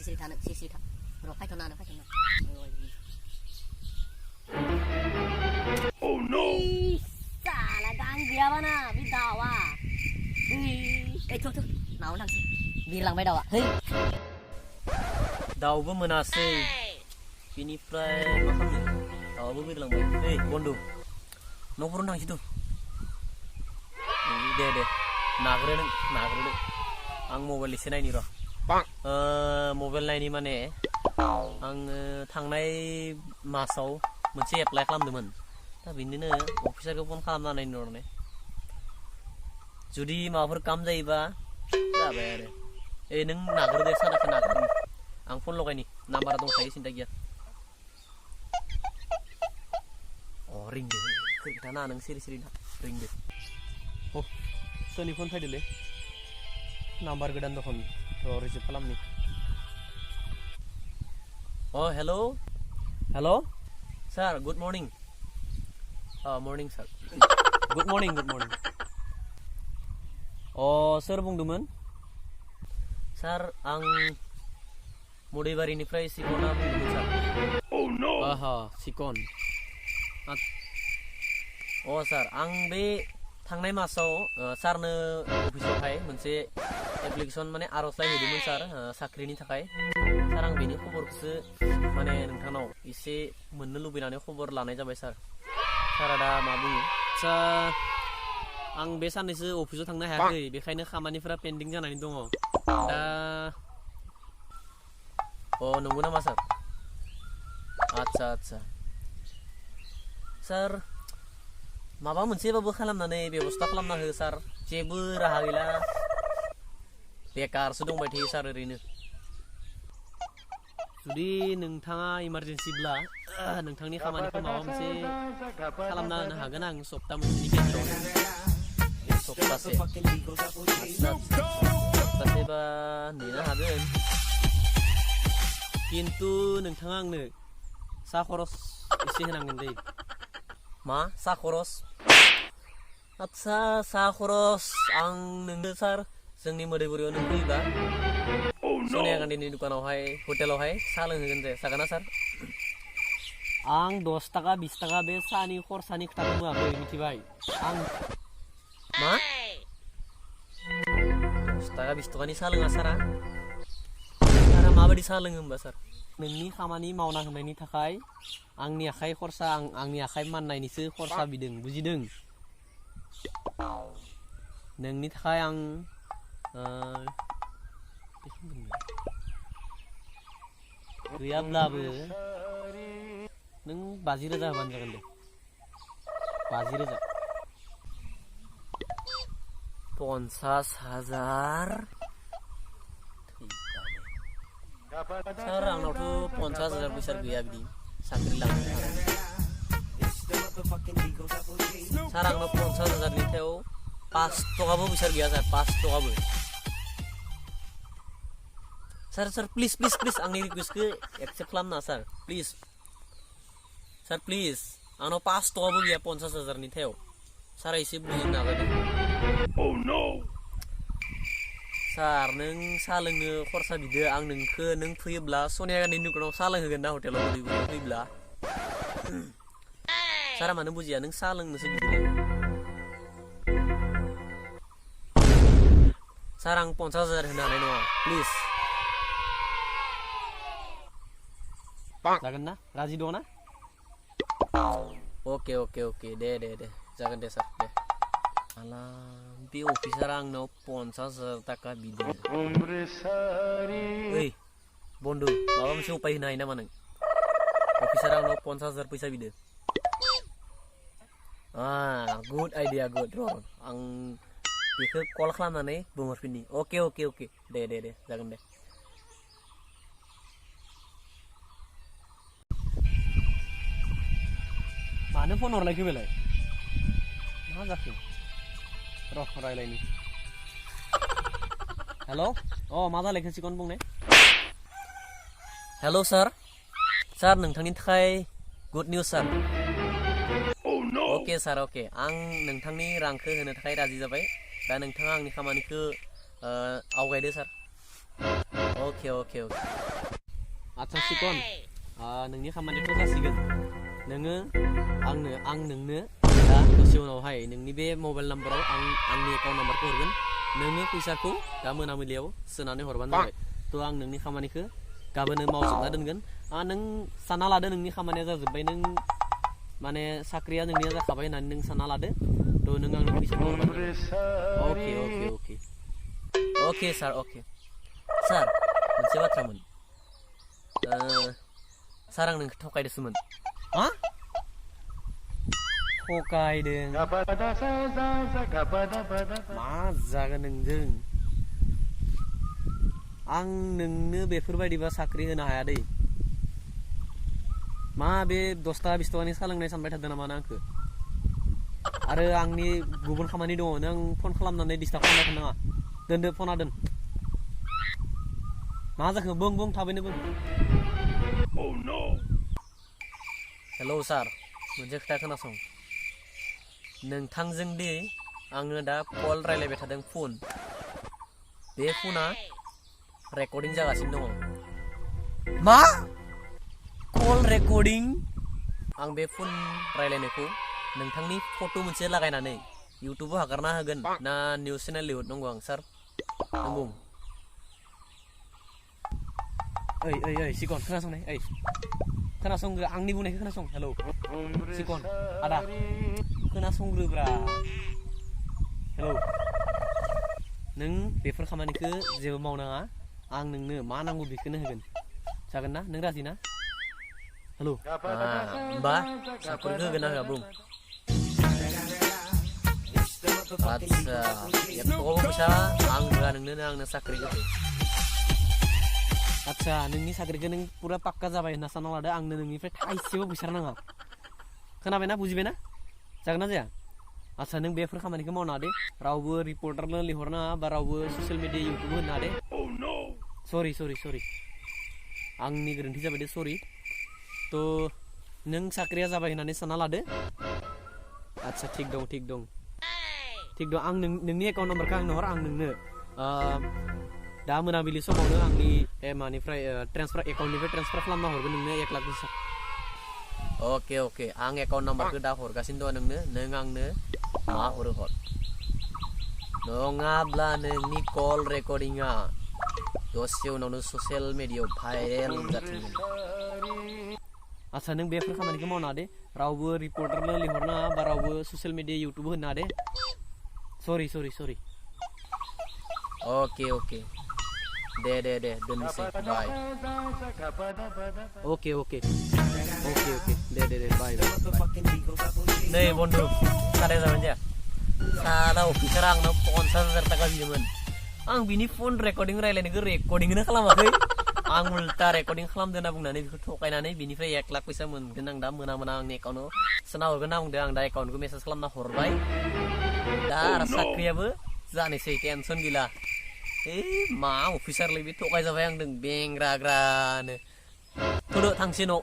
सिरि थानो सिरि था र' फायथ'ना Oh no! साला गां गैयाबा ना बे दाउआ थु नाव थांसै बिरलांबाय दाउआ है दाउबो मोनासै बिनिफ्राय मा खालामनो दाउआबो बिरलांबाय ओइ बन्दु न'फोरावनो थांसै थ' दे नाग्रोदो आं मबाइल एसे नायनि र' मबाइल नायनि माने आङो थांनाय मासाव मोनसे एप्लाइ खालामदोंमोन दा बिनिनो अफिसारखौ फन खालामना नायनि र' जुदि माबाफोर काम जायोबा जाबाय आरो नों नाग्रोदो सादाखौ नाग्रोदो आं फन लगायनि नाम्बारा दंखायो सिन्था गैया रिंदो खोन्थाना नों सिरि रिंदो सोरनि फन फैदोलै नाम्बार गोदान दखन र' रिसिभ खालामनि हेल' सार गुड मर्निं मर्निं सार गुड मर्निं सोर बुंदोंमोन सार आं मुदैबारिनिफ्राय सिकना बुंदोंमोन सार सिकन सार आं बे थांनाय मासाव सारनो अफिसावहाय मोनसे एप्लिकेसन माने आर'जलाइ हैदोंमोन सार साख्रिनि थाखाय सार आं बेनि खबरखौसो माने नोंथांनाव एसे मोननो लुबैनानै खबर लानाय जाबाय सारा दा मा बुङो आं बे साननैसो अफिसाव थांनो हायाखै बेखायनो खामानिफोरा पेन्डिं जानानै दङ दा नंगौ नामा सार आदसा सार माबा मोनसेबाबो खालामनानै बेबस्था खालामना हो सार जेबो राहा गैला बेकारसो दंबाय थायो सार ओरैनो जुदि नोंथाङा इमारजेन्सिब्ला नोंथांनि खामानिखौ माबा मोनसे खालामना होनो हागोन आं सप्ता मोनसेनि गेजेराव सप्तासेबा नेनो हागोन खिन्थु नोंथाङा आंनो सा खरस एसे होनांगोन दै मा सा खरस आदसा सा खरस आं नोंनो सार जोंनि मोदैबुरियाव नों फैयोबा सनिया गान्धीनि दुकानावहाय हटेलावहाय साहा लोंहोगोन दे जागोन ना सार आं 10 थाखा 20 थाखा बे साहानि खरसानि खोथाखौ बुङाखै मिथिबाय आं मा 10 थाखा 20 थाखानि साहा लोङा सारा माबायदि साहा लोङो होमबा सार नोंनि खामानि मावना होनायनि थाखाय आंनि आखाइ खरसा आंनि आखाइ माननायनिसो खरसा बिदों बुजिदों नोंनि थाखाय आं गैयाब्लाबो नों 50,000 होबानो जागोन दे 50,000 50,000 सार आंनावथ' 50,000 फैसा गैया बिदि साख्रि लानो सार आंनाव 50,000नि सायाव 5 टकाबो फैसा गैया सार 5 टकाबो सार प्लिज आंनि रिक्वेस्टखौ एक्सेप्ट खालामना सार प्लिज आंनाव 5 टकाबो गैया 50,000नि सायाव सारा एसे बुजिनो नाजादो सार नों साहा लोंनो खरसा बिदो आं नों फैयोब्ला सनिया गान्धीनि दुकानाव साहा लोंहोगोन ना हटेलाव फैयोब्ला सारा मानो बुजिया नों साहा लोंनोसो बिदों सार आं 50,000 होनो हानाय नङा प्लिज जागोन ना राजि दङ ना अके दे जागोन दे सार दे आला बे अफिसारा आंनाव 50,000 थाखा बिदों ओइ बन्दु माबा मोनसे उपाय होनो हायो नामा नों अफिसारा आंनाव 50,000 फैसा बिदों गुड आइडिया गुड र' आं बेखौ कल खालामनानै बुंहरफिननि अके दे जागोन दे मानो फन हरलायखो बेलाय मा जाखो र' रायलायनि हेल' मा जालायखो सिकन बुंनाय हेल' सार नोंथांनि थाखाय गुड निउस सार अके सार अके आं नोंथांनि रांखौ होनो थाखाय राजि जाबाय दा नोंथाङा आंनि खामानिखौ आवगायदो सार अके आच्छा सिकन नोंनि खामानिखौ जासिगोन नोङो आं नोंनो दा दसे उनावहाय नोंनि बे मबाइल नाम्बाराव आंनि एकाउन्ट नाम्बारखौ हरगोन नोङो फैसाखौ दा मोनाबिलियाव सोनानै हरबानो जाबाय थ' आं नोंनि खामानिखौ गाबोनो मावजोबना दोनगोन नों सानना लादो नोंनि खामानिया जाजोब्बाय नों माने साख्रिया नोंनिया जाखाबाय होननानै नों सानना लादो थ' नों आंनो फैसाखौ हरबानो जाबाय अके सार अके सार मोनसे बाथ्रामोन सार आं नोंखौ थगायदोंसोमोन हा थगायदों मा जागोन नोंजों आं नोंनो बेफोरबायदिबा साख्रि होनो हाया दै मा बे 10 थाखा 20 थाखानि सालोंनाय सानबाय थादों नामा आंखौ आरो आंनि गुबुन खामानि दङ नों फन खालामनानै डिस्टार्ब खालामबाय थानाङा दोनदो फना दोन मा जाखो बुं थाबैनो बुं हेलौ सार मोनसे खोथा खोनासं नोंथांजों दि आङो दा कल रायलायबाय थादों फन बे फना रेकर्डिं जागासिनो दङ मा कल रेकर्डिं आं बे फन रायलायनायखौ नोंथांनि फट' मोनसे लागायनानै इउटुबाव हगारना होगोन ना निउस चेनेल लिहरनांगौ आं सार नों बुं ओइ सिकन खोनासंनाय ओइ खोनासंग्रो आंनि बुंनायखौ खोनासं हेलौ सिकन आदा खोनासंग्रोब्रा हेलौ नों बेफोर खामानिखौ जेबो मावनाङा आं नोंनो मा नांगौ बेखौनो होगोन जागोन ना नों राजि ना हेलौ होमबा साख्रिखौ होगोन ना होआ बुं आच्छा एथ'बाबो फैसा आं होआ नोंनो आंनो साख्रिखौ आच्छा नोंनि साख्रिखौ नों पुरा पाक्का जाबाय होनना सानना लादो आंनो नोंनिफ्राय थाइसेबो फैसा नाङा खोनाबायना बुजिबायना जागोन ना जाया आच्छा नों बेफोर खामानिखौ मावना दे रावबो रिपर्टारनो लिहरनाङा बा रावबो ससियेल मिडिया इउटुब होना दे सरि आंनि गोरोन्थि जाबाय दे सरि थ' नों साख्रिया जाबाय होननानै सानना लादो आच्छा थिग दं आं नोंनि एकाउन्ट नाम्बारखौ आंनो हर आं नोंनो दा मोनाबिलि समावनो आंनि मानिफ्राय एकाउन्टनिफ्राय ट्रेन्सफार खालामना हरगोन नोंनो 1 लाख फैसा अके आं एकाउन्ट नाम्बारखौ दा हरगासिनो दं नोंनो नों आंनो मा हरो हर नङाब्ला नोंनि कल रेकर्डिंआ दसे उनावनो ससियेल मिडियायाव भाइरेल जाथोंगोन आच्छा नों बेफोर खामानिखौ मावना दे रावबो रिपर्टारनो लिहरनाङा बा रावबो ससियेल मिडिया इउटुब होना दे सरि अके दे दोननोसै बाय अके दे बाय नै बन्धु साराय जाबाय जाया साला अफिसारा आंनाव 50,000 थाखा बियोमोन आं बिनि फन रेकर्डिं रायलायनायखौ रेकर्डिंखौनो खालामाखै आं उल्टा रेकर्डिं खालामदो होनना बुंनानै बेखौ थगायनानै बिनिफ्राय 1 लाख फैसा मोनगोन आं दा मोना आंनि एकाउन्टआव सोना हरगोन होनना बुंदों आं दा एकाउन्टखौ मेसेज खालामना हरबाय दा आरो साख्रियाबो जानोसै टेनसन गैला मा अफिसारलै बे थगाय जाबाय आंदों बेंग्राग्रानो थ'दो थांसै न'